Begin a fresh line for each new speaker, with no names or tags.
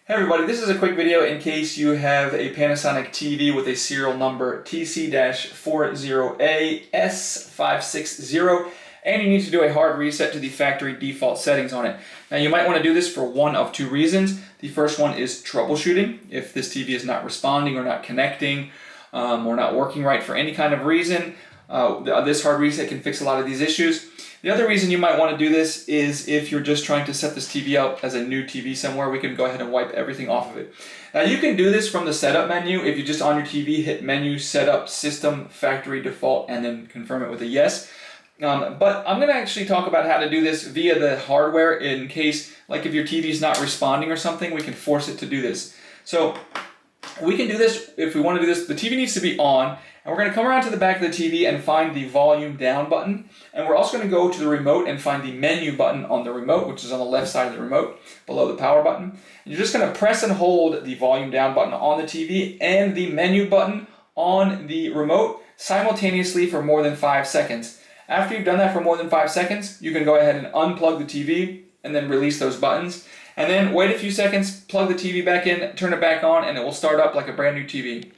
Hey everybody, this is a quick video in case you have a Panasonic TV with a serial number TC-40AS560 and you need to do a hard reset to the factory default settings on it. Now you might want to do this for one of two reasons. The first one is troubleshooting. If this TV is not responding or not connecting or not working right for any kind of reason, this hard reset can fix a lot of these issues. The other reason you might want to do this is if you're just trying to set this TV up as a new TV somewhere, we can go ahead and wipe everything off of it. Now you can do this from the setup menu. If you just on your TV hit menu, setup, system, factory default, and then confirm it with a yes. But I'm going to actually talk about how to do this via the hardware in case, like if your TV is not responding or something, we can force it to do this. So we can do this if we want to do this. The TV needs to be on, and we're going to come around to the back of the TV and find the volume down button. And we're also going to go to the remote and find the menu button on the remote, which is on the left side of the remote, below the power button. And you're just going to press and hold the volume down button on the TV and the menu button on the remote simultaneously for more than 5 seconds. After you've done that for more than 5 seconds, you can go ahead and unplug the TV and then release those buttons. And then wait a few seconds, plug the TV back in, turn it back on, and it will start up like a brand new TV.